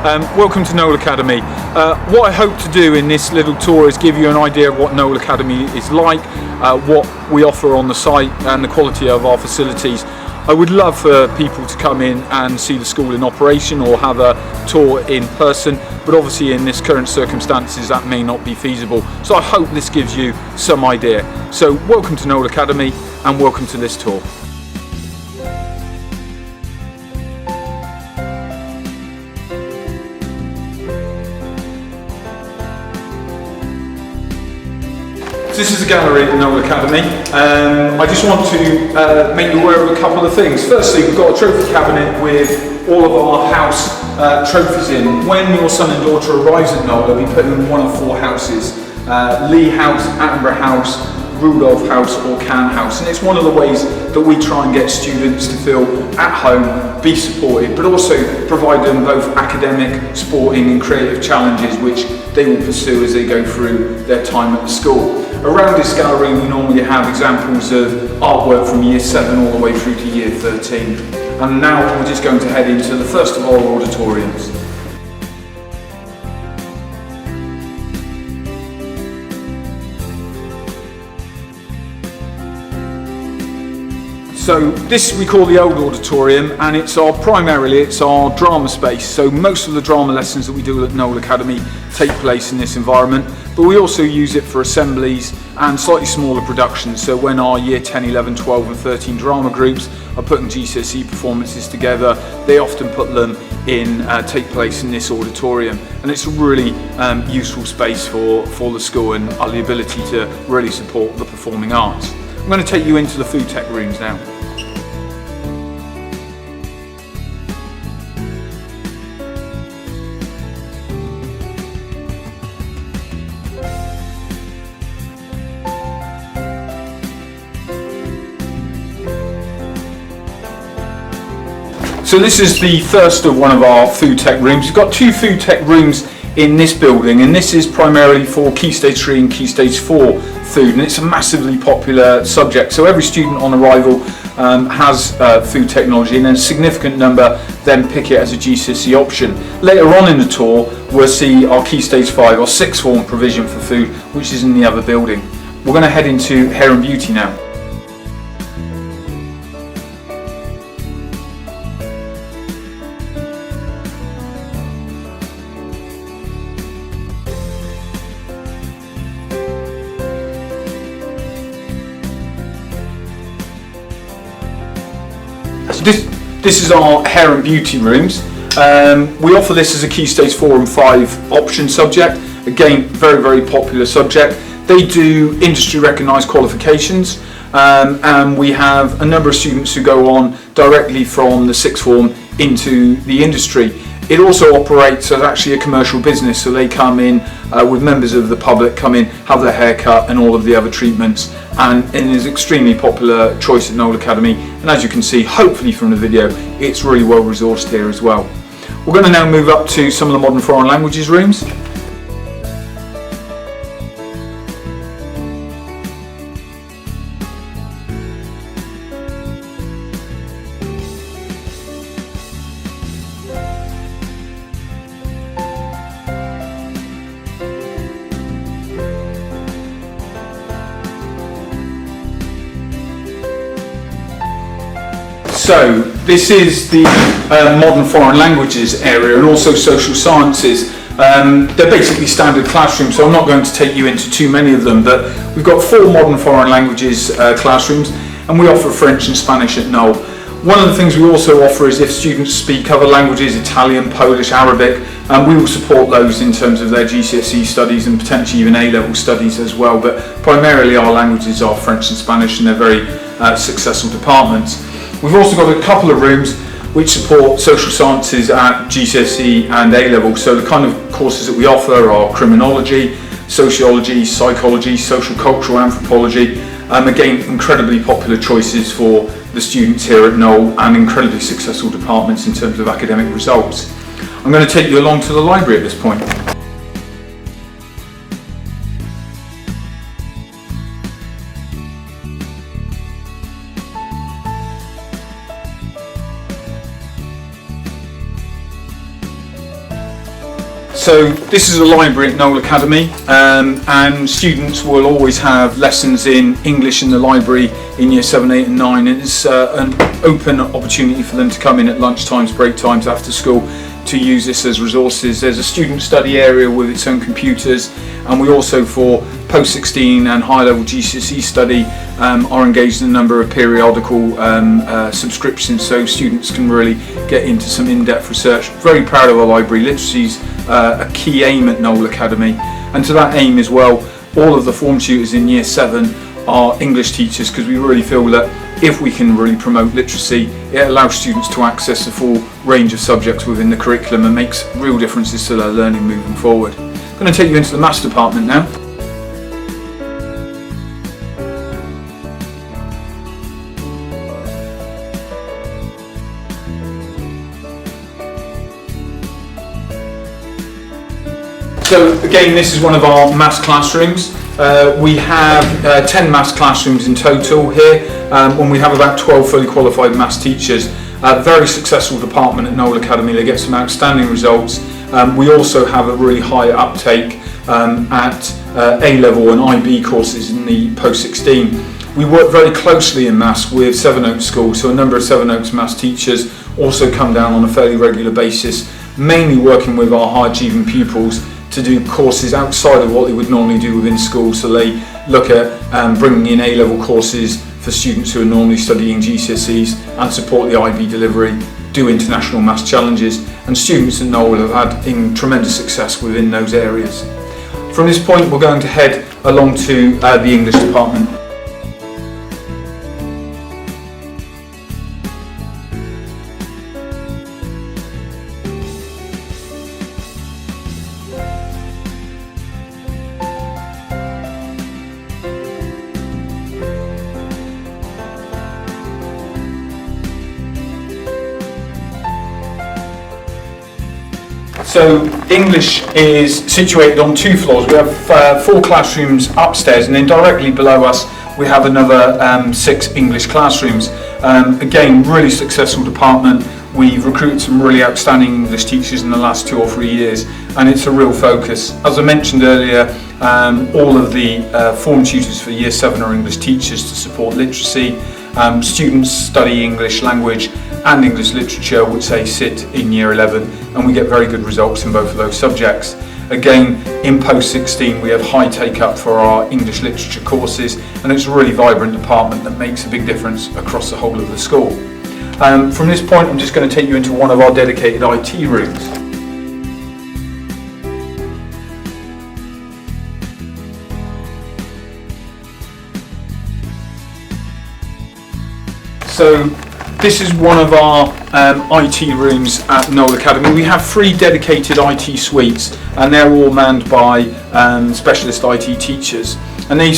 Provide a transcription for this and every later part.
Welcome to Knole Academy. What I hope to do in this little tour is give you an idea of what Knole Academy is like, what we offer on the site and the quality of our facilities. I would love for people to come in and see the school in operation or have a tour in person, but obviously in this current circumstances that may not be feasible. So I hope this gives you some idea. So welcome to Knole Academy and welcome to this tour. This is a gallery at the Knole Academy. I just want to make you aware of a couple of things. Firstly, we've got a trophy cabinet with all of our house trophies in. When your son and daughter arrives at Knole, they'll be put in one of four houses: Lee House, Attenborough House, Rudolph House or Can House. And it's one of the ways that we try and get students to feel at home, be supported, but also provide them both academic, sporting and creative challenges which they will pursue as they go through their time at the school. Around this gallery we normally have examples of artwork from year 7 all the way through to year 13. And now we're just going to head into the first of our auditoriums. So this we call the old auditorium, and it's primarily our drama space. So most of the drama lessons that we do at Knole Academy take place in this environment, but we also use it for assemblies and slightly smaller productions. So when our year 10, 11, 12 and 13 drama groups are putting GCSE performances together, they often put them in, take place in this auditorium. And it's a really useful space for the school and the ability to really support the performing arts. I'm going to take you into the food tech rooms now. So this is the first of one of our food tech rooms. We've got two food tech rooms in this building, and this is primarily for Key Stage 3 and Key Stage 4 food, and it's a massively popular subject. So every student on arrival has food technology, and a significant number then pick it as a GCSE option. Later on in the tour we'll see our Key Stage 5 or 6th form provision for food, which is in the other building. We're going to head into hair and beauty now. This is our hair and beauty rooms. We offer this as a Key Stage 4 and 5 option subject. Again, very popular subject. They do industry recognised qualifications, and we have a number of students who go on directly from the 6th form into the industry. It also operates as actually a commercial business, so they come in with members of the public, come in, have their hair cut and all of the other treatments, and it is an extremely popular choice at Knole Academy. And as you can see, hopefully from the video, it's really well resourced here as well. We're going to now move up to some of the modern foreign languages rooms. So this is the modern foreign languages area and also social sciences. They're basically standard classrooms, so I'm not going to take you into too many of them, but we've got 4 modern foreign languages classrooms, and we offer French and Spanish at Knole. One of the things we also offer is if students speak other languages, Italian, Polish, Arabic, we will support those in terms of their GCSE studies and potentially even A-level studies as well, but primarily our languages are French and Spanish, and they're very successful departments. We've also got a couple of rooms which support social sciences at GCSE and A-level. So the kind of courses that we offer are criminology, sociology, psychology, social cultural anthropology. Again, incredibly popular choices for the students here at Knole and incredibly successful departments in terms of academic results. I'm going to take you along to the library at this point. So this is a library at Knole Academy, and students will always have lessons in English in the library in year 7, 8 and 9, and it's an open opportunity for them to come in at lunch times, break times, after school to use this as resources. There's a student study area with its own computers, and we also, for post-16 and high-level GCSE study, are engaged in a number of periodical subscriptions, so students can really get into some in-depth research. Very proud of our library. Literacy's a key aim at Knole Academy, and to that aim as well, all of the form tutors in year 7 are English teachers, because we really feel that if we can really promote literacy, it allows students to access the full range of subjects within the curriculum and makes real differences to their learning moving forward. I'm going to take you into the Maths department now. So again, this is one of our maths classrooms. We have 10 maths classrooms in total here, when we have about 12 fully qualified maths teachers. Very successful department at Knole Academy. They get some outstanding results. We also have a really high uptake at A-level and IB courses in the post-16. We work very closely in maths with Sevenoaks School, so a number of Sevenoaks maths teachers also come down on a fairly regular basis, mainly working with our high achieving pupils to do courses outside of what they would normally do within school. So they look at bringing in A-level courses for students who are normally studying GCSEs and support the IB delivery, do international maths challenges, and students at Knole have had tremendous success within those areas. From this point, we're going to head along to the English department. So English is situated on 2 floors. We have 4 classrooms upstairs, and then directly below us we have another 6 English classrooms. Again, really successful department. We've recruited some really outstanding English teachers in the last 2 or 3 years, and it's a real focus. As I mentioned earlier, all of the form tutors for year 7 are English teachers to support literacy. Students study English language and English literature, which they sit in year 11, and we get very good results in both of those subjects. Again, in post-16 we have high take-up for our English literature courses, and it's a really vibrant department that makes a big difference across the whole of the school. From this point, I'm just going to take you into one of our dedicated IT rooms. So this is one of our IT rooms at Knole Academy. We have 3 dedicated IT suites, and they're all manned by specialist IT teachers, and they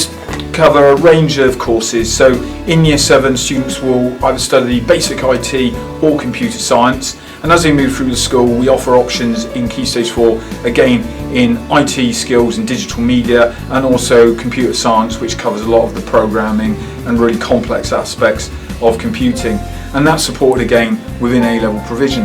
cover a range of courses. So in year 7, students will either study basic IT or computer science, and as they move through the school we offer options in Key Stage 4, again in IT skills and digital media, and also computer science, which covers a lot of the programming and really complex aspects of computing, and that's supported again within A-level provision.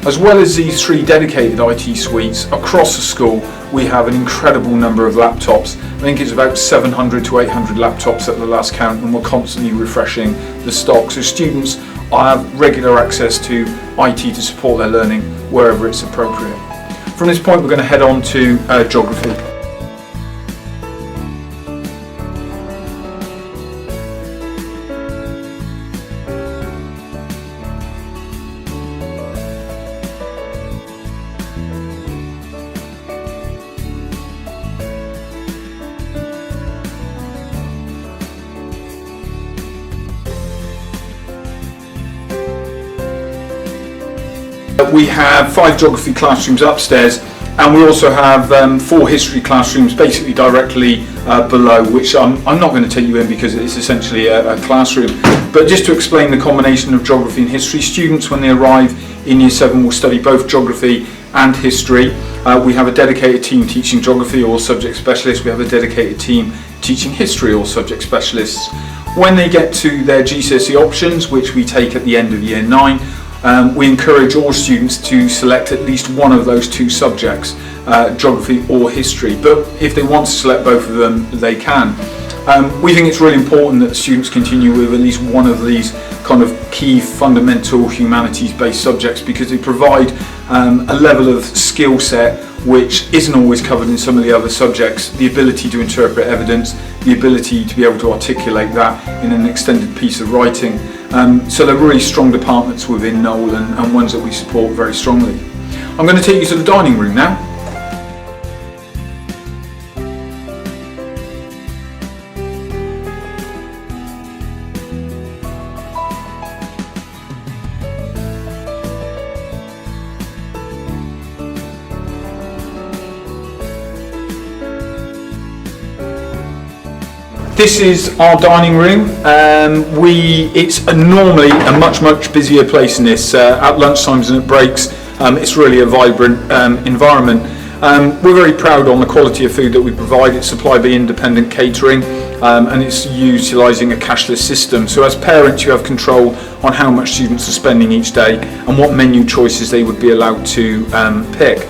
As well as these 3 dedicated IT suites, across the school we have an incredible number of laptops. I think it's about 700 to 800 laptops at the last count, and we're constantly refreshing the stock, so students have regular access to IT to support their learning wherever it's appropriate. From this point we're going to head on to geography. We have 5 geography classrooms upstairs, and we also have 4 history classrooms basically directly below, which I'm not going to take you in because it's essentially a classroom. But just to explain the combination of geography and history, students when they arrive in year 7 will study both geography and history. We have a dedicated team teaching geography, or subject specialists. We have a dedicated team teaching history, or subject specialists. When they get to their GCSE options, which we take at the end of year 9, we encourage all students to select at least one of those two subjects, geography or history, but if they want to select both of them, they can. We think it's really important that students continue with at least one of these kind of key fundamental humanities-based subjects, because they provide a level of skill set which isn't always covered in some of the other subjects. The ability to interpret evidence, the ability to be able to articulate that in an extended piece of writing. So they're really strong departments within Knole, and ones that we support very strongly. I'm going to take you to the dining room now. This is our dining room. It's normally a much busier place than this. At lunchtimes and at breaks, it's really a vibrant environment. We're very proud on the quality of food that we provide. It's supplied by independent catering, and it's utilising a cashless system. So as parents, you have control on how much students are spending each day and what menu choices they would be allowed to pick.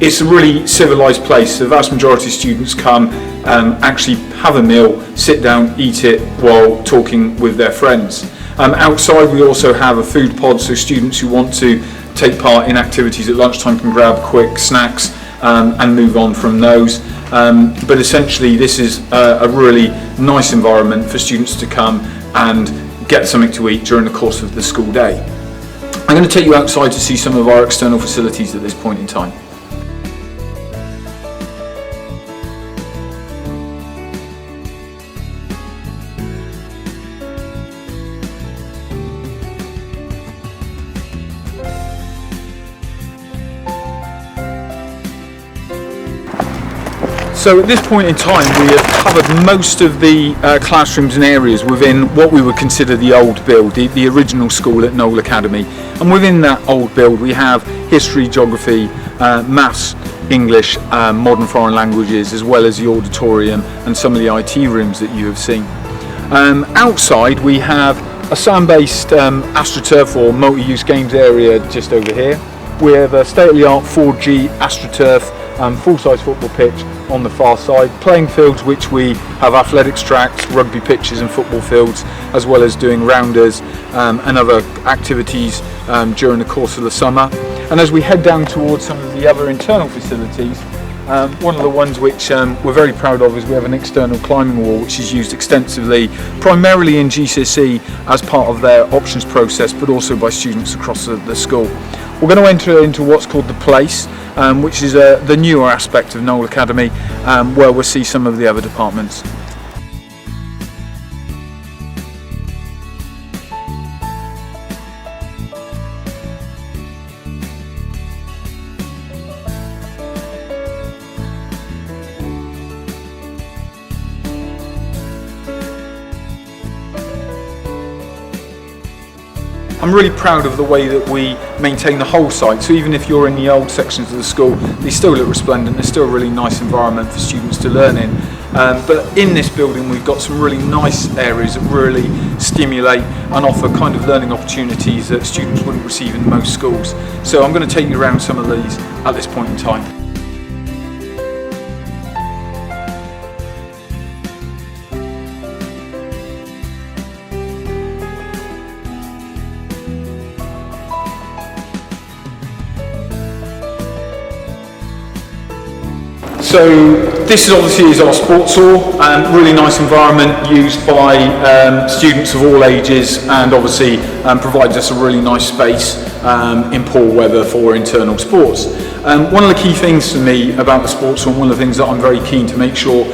It's a really civilised place. The vast majority of students come, actually have a meal, sit down, eat it while talking with their friends. Outside we also have a food pod, so students who want to take part in activities at lunchtime can grab quick snacks and move on from those. But essentially this is a really nice environment for students to come and get something to eat during the course of the school day. I'm going to take you outside to see some of our external facilities at this point in time. So at this point in time we have covered most of the classrooms and areas within what we would consider the old build, the original school at Knole Academy. And within that old build we have history, geography, maths, English, modern foreign languages, as well as the auditorium and some of the IT rooms that you have seen. Outside we have a sand-based AstroTurf or multi-use games area just over here. We have a state-of-the-art 4G AstroTurf full-size football pitch on the far side, playing fields which we have athletics tracks, rugby pitches and football fields, as well as doing rounders and other activities during the course of the summer. And as we head down towards some of the other internal facilities, one of the ones which we're very proud of is we have an external climbing wall which is used extensively, primarily in GCSE as part of their options process, but also by students across the school. We're going to enter into what's called the Place, which is the newer aspect of Knole Academy, where we'll see some of the other departments. I'm really proud of the way that we maintain the whole site, so even if you're in the old sections of the school, they still look resplendent. They're still a really nice environment for students to learn in. But in this building we've got some really nice areas that really stimulate and offer kind of learning opportunities that students wouldn't receive in most schools. So I'm going to take you around some of these at this point in time. So this obviously is our sports hall, really nice environment used by students of all ages, and obviously provides us a really nice space in poor weather for internal sports. One of the key things for me about the sports hall, one of the things that I'm very keen to make sure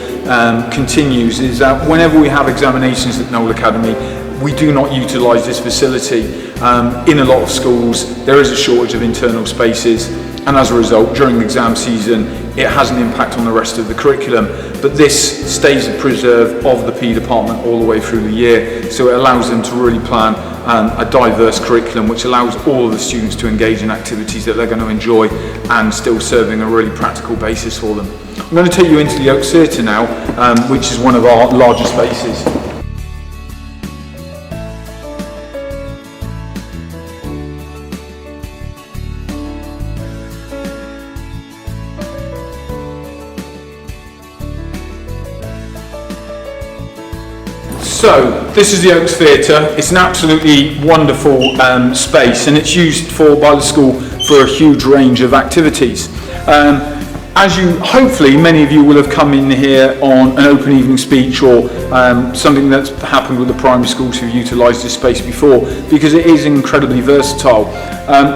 continues, is that whenever we have examinations at Knole Academy, we do not utilise this facility. In a lot of schools there is a shortage of internal spaces, and as a result during the exam season it has an impact on the rest of the curriculum, but this stays a preserve of the PE department all the way through the year, so it allows them to really plan a diverse curriculum which allows all of the students to engage in activities that they're going to enjoy and still serving a really practical basis for them. I'm going to take you into the Oaks Theatre now, which is one of our larger spaces. So this is the Oaks Theatre. It's an absolutely wonderful space, and it's used by the school for a huge range of activities. As you, hopefully, many of you will have come in here on an open evening speech or something that's happened with the primary schools who've utilised this space before, because it is incredibly versatile.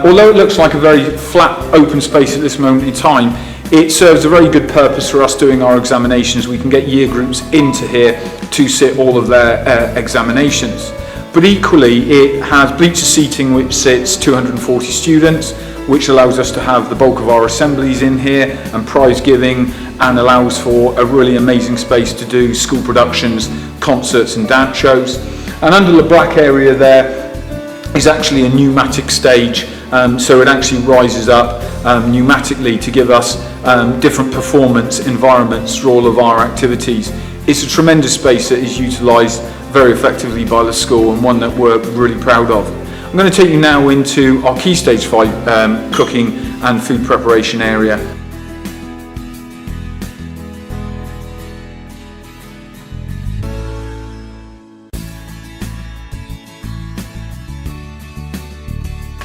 Although it looks like a very flat open space at this moment in time, it serves a very good purpose for us doing our examinations. We can get year groups into here to sit all of their examinations. But equally, it has bleacher seating which sits 240 students, which allows us to have the bulk of our assemblies in here and prize giving, and allows for a really amazing space to do school productions, concerts and dance shows. And under the black area there is actually a pneumatic stage, so it actually rises up pneumatically to give us different performance environments for all of our activities. It's a tremendous space that is utilised very effectively by the school, and one that we're really proud of. I'm going to take you now into our Key Stage 5 cooking and food preparation area.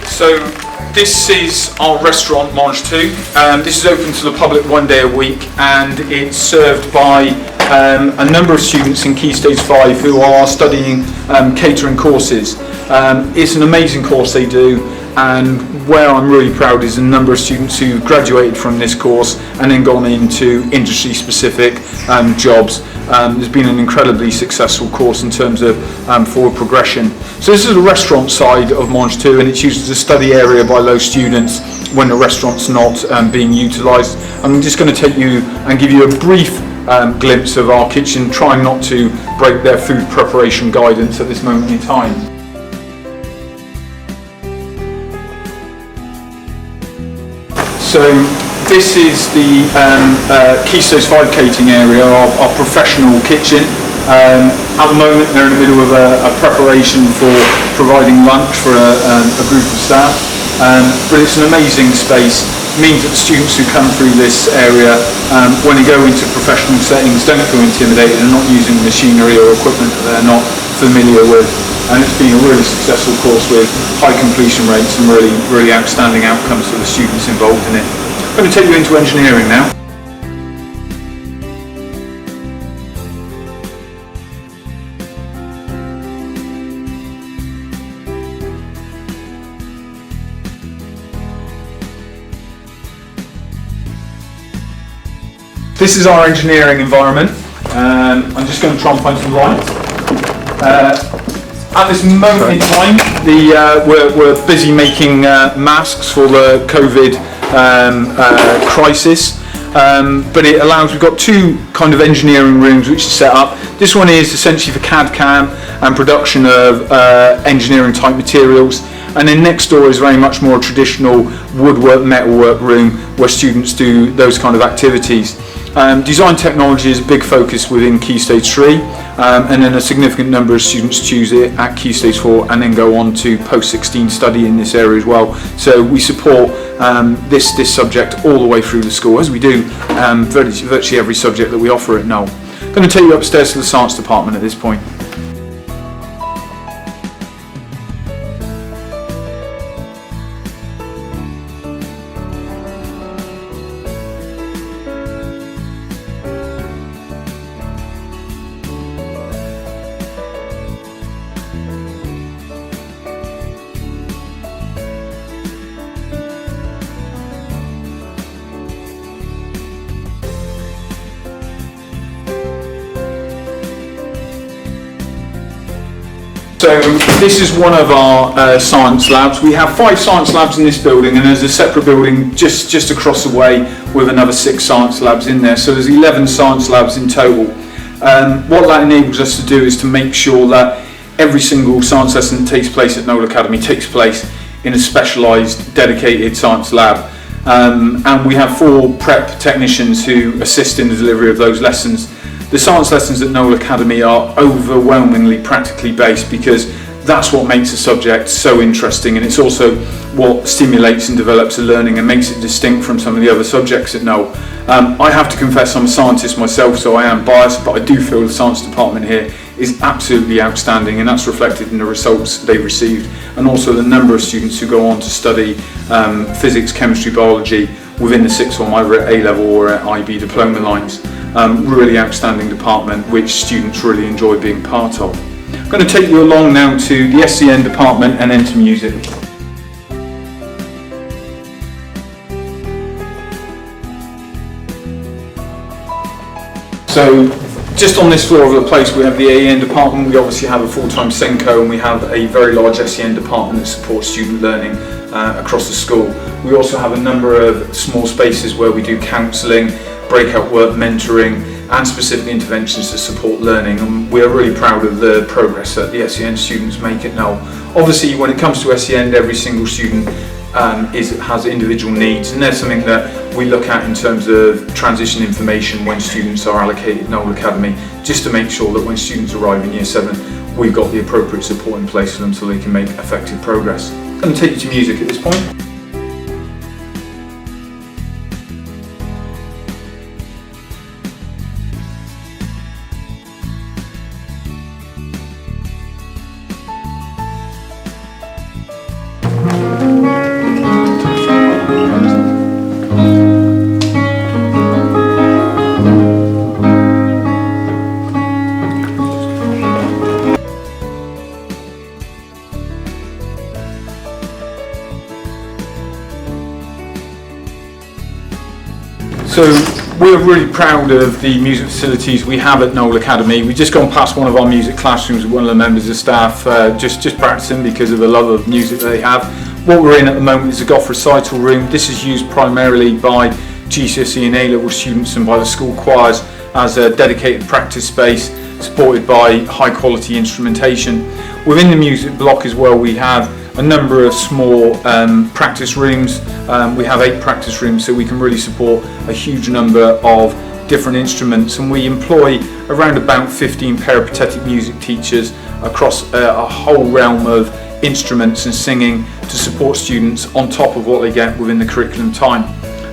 So this is our restaurant, Mange 2. This is open to the public one day a week, and it's served by a number of students in Key Stage 5 who are studying catering courses. It's an amazing course they do, and where I'm really proud is the number of students who graduated from this course and then gone into industry specific jobs. There's been an incredibly successful course in terms of forward progression. So this is the restaurant side of Mange 2, and it's used as a study area by those students when the restaurant's not being utilised. I'm just going to take you and give you a brief glimpse of our kitchen, trying not to break their food preparation guidance at this moment in time. So this is the Key Stage 5 catering area, our professional kitchen. At the moment they're in the middle of a preparation for providing lunch for a group of staff, but it's an amazing space. It means that the students who come through this area, when they go into professional settings, don't feel intimidated and not using machinery or equipment that they're not familiar with. And it's been a really successful course with high completion rates and really outstanding outcomes for the students involved in it. I'm going to take you into engineering now. This is our engineering environment. I'm just going to try and find some light. At this moment in time, we're busy making masks for the COVID crisis, but it allows, we've got two kind of engineering rooms which are set up. This one is essentially for CAD/CAM and production of engineering type materials, and then next door is very much more a traditional woodwork, metalwork room where students do those kind of activities. Design technology is a big focus within Key Stage 3, and then a significant number of students choose it at Key Stage 4 and then go on to post-16 study in this area as well. So we support this subject all the way through the school, as we do virtually every subject that we offer at Knole. I'm going to take you upstairs to the Science Department at this point. So this is one of our science labs. We have 5 science labs in this building, and there's a separate building just across the way with another 6 science labs in there. So there's 11 science labs in total. What that enables us to do is to make sure that every single science lesson that takes place at Knole Academy takes place in a specialised, dedicated science lab. And we have 4 prep technicians who assist in the delivery of those lessons. The science lessons at Knole Academy are overwhelmingly practically based, because that's what makes a subject so interesting, and it's also what stimulates and develops a learning and makes it distinct from some of the other subjects at Knole. I have to confess I'm a scientist myself, so I am biased, but I do feel the Science Department here is absolutely outstanding, and that's reflected in the results they've received, and also the number of students who go on to study physics, chemistry, biology within the sixth form, either at A-level or at IB diploma lines. Really outstanding department which students really enjoy being part of. I'm going to take you along now to the SEN department and then to music. So just on this floor of the place we have the AEN department. We obviously have a full-time Senko, and we have a very large SEN department that supports student learning across the school. We also have a number of small spaces where we do counselling, breakout work, mentoring and specific interventions to support learning, and we are really proud of the progress that the SEN students make at Knole. Obviously when it comes to SEN, every single student has individual needs, and there's something that we look at in terms of transition information when students are allocated Knole Academy, just to make sure that when students arrive in year 7 we've got the appropriate support in place for them so they can make effective progress. I'm going to take you to music at this point. So we're really proud of the music facilities we have at Knole Academy. We've just gone past one of our music classrooms with one of the members of staff just practicing because of the love of music that they have. What we're in at the moment is a golf recital room. This is used primarily by GCSE and A-level students and by the school choirs as a dedicated practice space supported by high quality instrumentation. Within the music block as well we have a number of small practice rooms. We have 8 practice rooms, so we can really support a huge number of different instruments, and we employ around about 15 peripatetic music teachers across a whole realm of instruments and singing to support students on top of what they get within the curriculum time.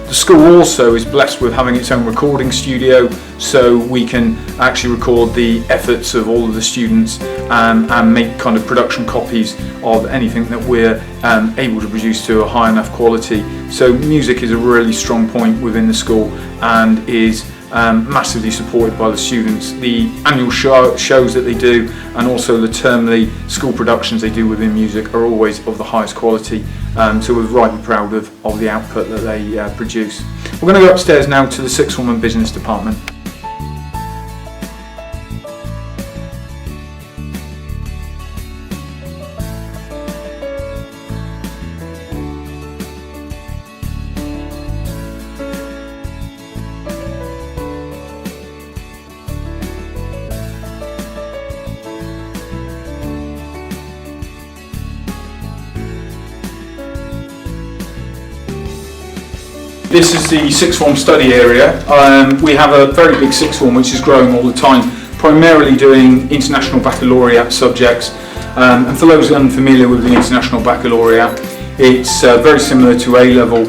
The school also is blessed with having its own recording studio, so we can actually record the efforts of all of the students and make kind of production copies of anything that we're able to produce to a high enough quality. So music is a really strong point within the school and is massively supported by the students. The annual shows that they do and also the termly school productions they do within music are always of the highest quality, so we're rightly proud of the output that they produce. We're going to go upstairs now to the sixth form and business department. This is the sixth form study area. We have a very big sixth form which is growing all the time, primarily doing international baccalaureate subjects. And for those unfamiliar with the international baccalaureate, it's very similar to A-level.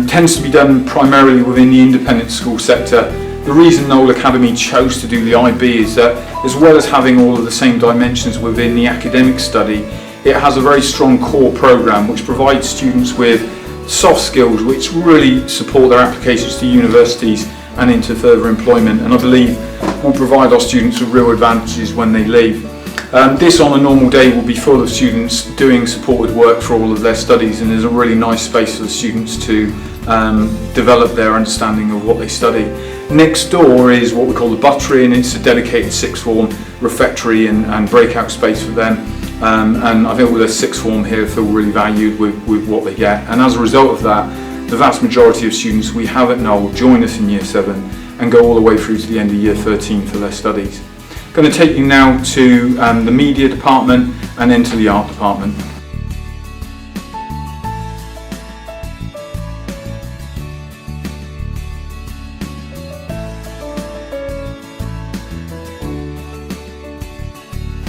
Tends to be done primarily within the independent school sector. The reason Knole Academy chose to do the IB is that, as well as having all of the same dimensions within the academic study, it has a very strong core programme which provides students with soft skills which really support their applications to universities and into further employment, and I believe will provide our students with real advantages when they leave. This on a normal day will be full of students doing supported work for all of their studies, and there's a really nice space for the students to develop their understanding of what they study. Next door is what we call the buttery, and it's a dedicated sixth form refectory and breakout space for them. And I think with a sixth form here feel really valued with what they get, and as a result of that the vast majority of students we have at Knole join us in year 7 and go all the way through to the end of year 13 for their studies. I'm going to take you now to the media department and then to the art department.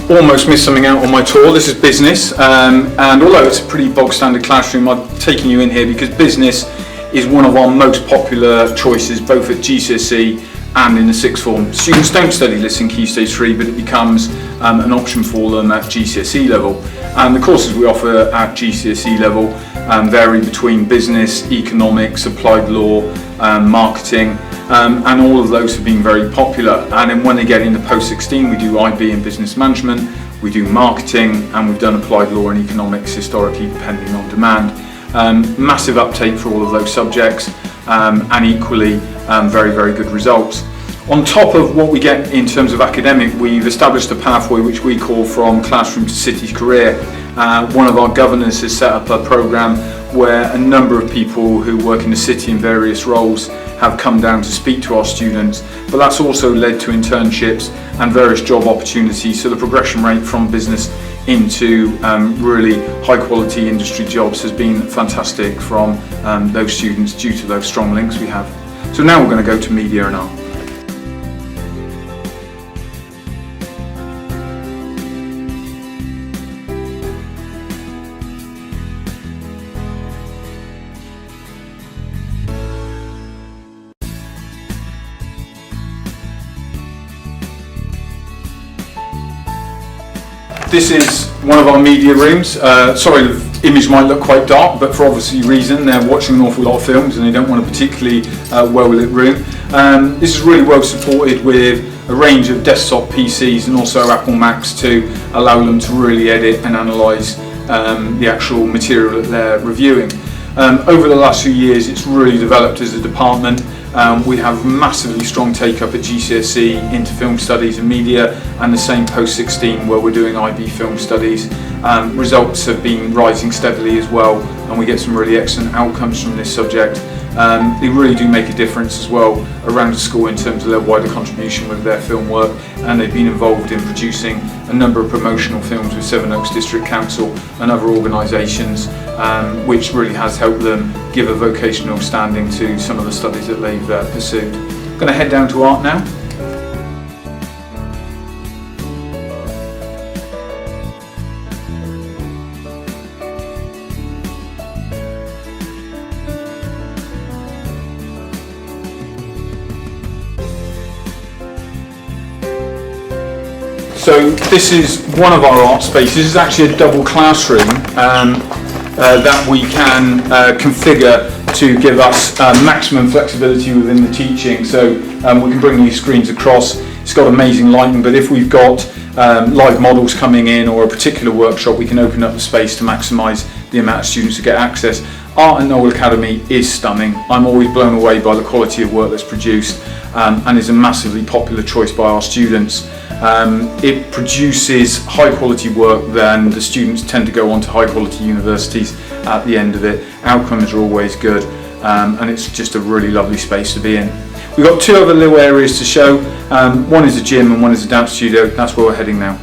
Almost missed something out on my tour. This is business, and although it's a pretty bog standard classroom, I've taken you in here because business is one of our most popular choices both at GCSE and in the sixth form. Students don't study this in Key Stage 3, but it becomes an option for them at GCSE level. And the courses we offer at GCSE level vary between business, economics, applied law, marketing, and all of those have been very popular. And then when they get into post-16, we do IB and business management, we do marketing, and we've done applied law and economics historically, depending on demand. Massive uptake for all of those subjects, and equally very, very good results. On top of what we get in terms of academic, we've established a pathway which we call From Classroom to City Career. One of our governors has set up a programme where a number of people who work in the city in various roles have come down to speak to our students, but that's also led to internships and various job opportunities, so the progression rate from business into really high quality industry jobs has been fantastic from those students due to those strong links we have. So now we're going to go to media and art. This is one of our media rooms. Sorry, the image might look quite dark, but for obviously reason, they're watching an awful lot of films and they don't want a particularly well-lit room. This is really well supported with a range of desktop PCs and also Apple Macs to allow them to really edit and analyse the actual material that they're reviewing. Over the last few years, it's really developed as a department. We have massively strong take-up at GCSE into film studies and media, and the same post-16 where we're doing IB film studies. Results have been rising steadily as well, and we get some really excellent outcomes from this subject. They really do make a difference as well around the school in terms of their wider contribution with their film work, and they've been involved in producing a number of promotional films with Sevenoaks District Council and other organisations, which really has helped them give a vocational standing to some of the studies that they've pursued. I'm going to head down to art now. So this is one of our art spaces. This is actually a double classroom that we can configure to give us maximum flexibility within the teaching. So we can bring these screens across. It's got amazing lighting, but if we've got live models coming in or a particular workshop, we can open up the space to maximise the amount of students who get access. Art at Knole Academy is stunning. I'm always blown away by the quality of work that's produced, and is a massively popular choice by our students. It produces high quality work, then the students tend to go on to high quality universities at the end of it. Outcomes are always good, and it's just a really lovely space to be in. We've got two other little areas to show. One is a gym and one is a dance studio. That's where we're heading now.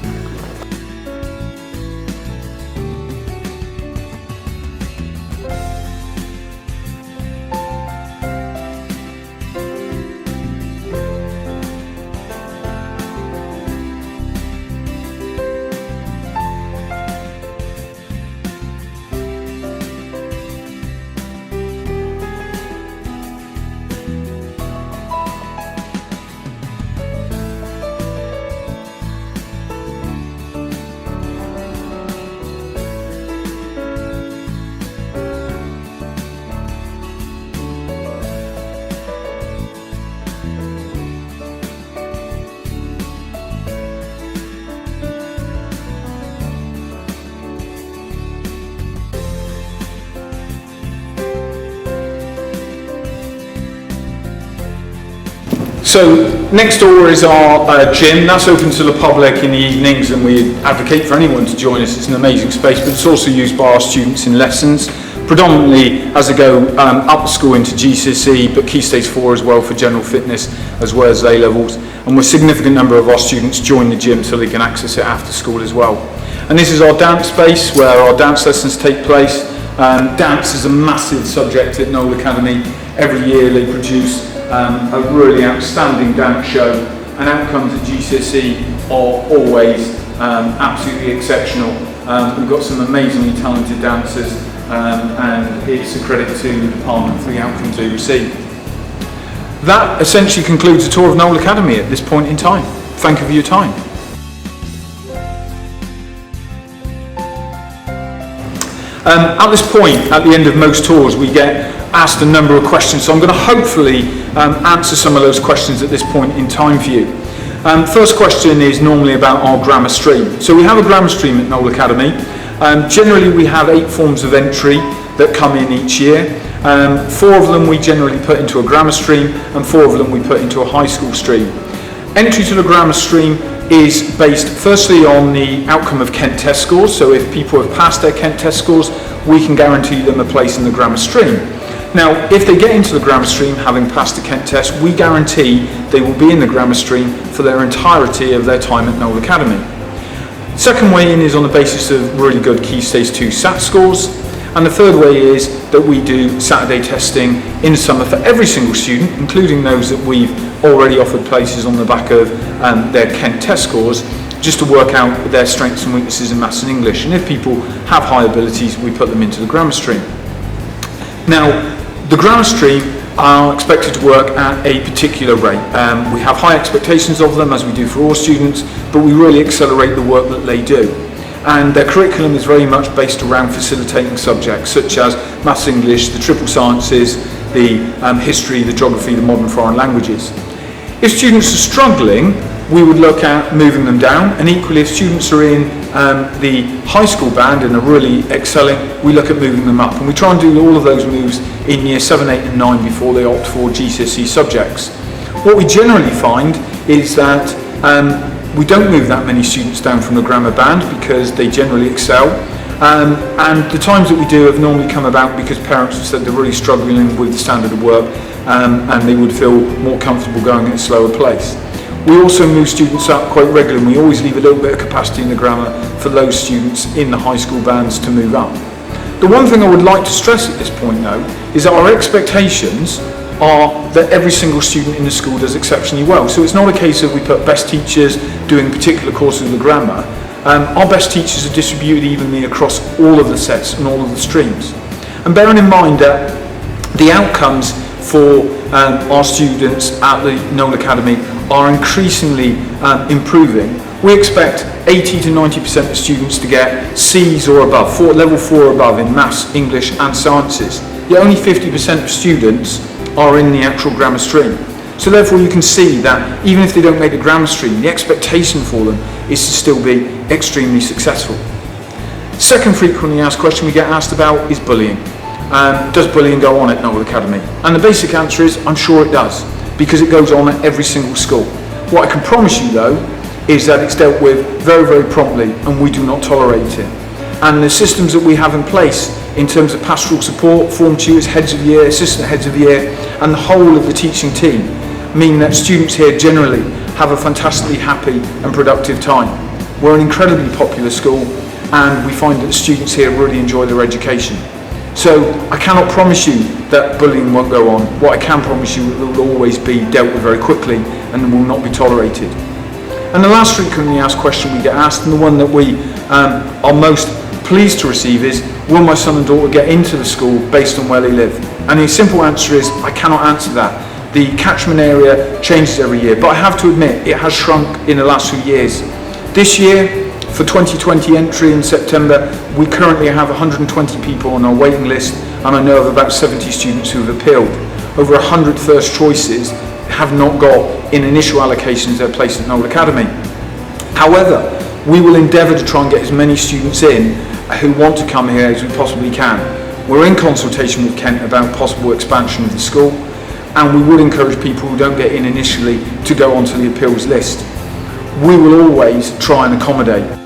So next door is our gym. That's open to the public in the evenings, and we advocate for anyone to join us. It's an amazing space, but it's also used by our students in lessons, predominantly as they go up the school into GCSE, but Key Stage 4 as well for general fitness as well as A-levels. And a significant number of our students join the gym so they can access it after school as well. And this is our dance space where our dance lessons take place. Dance is a massive subject at Knole Academy. Every year they produce a really outstanding dance show, and outcomes at GCSE are always absolutely exceptional. We've got some amazingly talented dancers, and it's a credit to the department for the outcomes they receive. That essentially concludes the tour of Knole Academy at this point in time. Thank you for your time. At this point, at the end of most tours, we get asked a number of questions, so I'm going to hopefully answer some of those questions at this point in time for you. First question is normally about our grammar stream. So we have a grammar stream at Knole Academy. Generally we have 8 forms of entry that come in each year. 4 of them we generally put into a grammar stream and 4 of them we put into a high school stream. Entry to the grammar stream is based firstly on the outcome of Kent test scores. So if people have passed their Kent test scores, we can guarantee them a place in the grammar stream. Now, if they get into the grammar stream having passed the Kent test, we guarantee they will be in the grammar stream for their entirety of their time at Knole Academy. Second way in is on the basis of really good Key Stage 2 SAT scores. And the third way is that we do Saturday testing in the summer for every single student, including those that we've already offered places on the back of their Kent test scores, just to work out their strengths and weaknesses in maths and English. And if people have high abilities, we put them into the grammar stream. Now, the grammar stream are expected to work at a particular rate. We have high expectations of them, as we do for all students, but we really accelerate the work that they do. And their curriculum is very much based around facilitating subjects such as maths, English, the triple sciences, the history, the geography, the modern foreign languages. If students are struggling, we would look at moving them down, and equally if students are in the high school band and are really excelling, we look at moving them up, and we try and do all of those moves in year 7, 8 and 9 before they opt for GCSE subjects. What we generally find is that we don't move that many students down from the grammar band because they generally excel, and the times that we do have normally come about because parents have said they're really struggling with the standard of work and they would feel more comfortable going at a slower pace. We also move students up quite regularly, and we always leave a little bit of capacity in the grammar for those students in the high school bands to move up. The one thing I would like to stress at this point though is that our expectations are that every single student in the school does exceptionally well. So it's not a case of we put best teachers doing particular courses of the grammar. Our best teachers are distributed evenly across all of the sets and all of the streams. And bearing in mind that the outcomes for our students at the Knole Academy are increasingly improving, we expect 80 to 90% of students to get C's or above, level 4 or above in maths, English and sciences. Yet only 50% of students are in the actual grammar stream. So therefore you can see that even if they don't make the grammar stream, the expectation for them is to still be extremely successful. Second frequently asked question we get asked about is bullying. Does bullying go on at Knole Academy? And the basic answer is I'm sure it does, because it goes on at every single school. What I can promise you though is that it's dealt with very, very promptly, and we do not tolerate it. And the systems that we have in place in terms of pastoral support, form tutors, heads of year, assistant heads of year, and the whole of the teaching team mean that students here generally have a fantastically happy and productive time. We're an incredibly popular school, and we find that the students here really enjoy their education. So I cannot promise you that bullying won't go on. What I can promise you, it will always be dealt with very quickly and will not be tolerated. And the last frequently asked question we get asked, and the one that we are most pleased to receive, is will my son and daughter get into the school based on where they live? And the simple answer is I cannot answer that. The catchment area changes every year, but I have to admit it has shrunk in the last few years. This year, for 2020 entry in September, we currently have 120 people on our waiting list, and I know of about 70 students who have appealed. Over 100 first choices have not got in initial allocations their place at Knole Academy. However, we will endeavour to try and get as many students in who want to come here as we possibly can. We're in consultation with Kent about possible expansion of the school, and we would encourage people who don't get in initially to go onto the appeals list. We will always try and accommodate.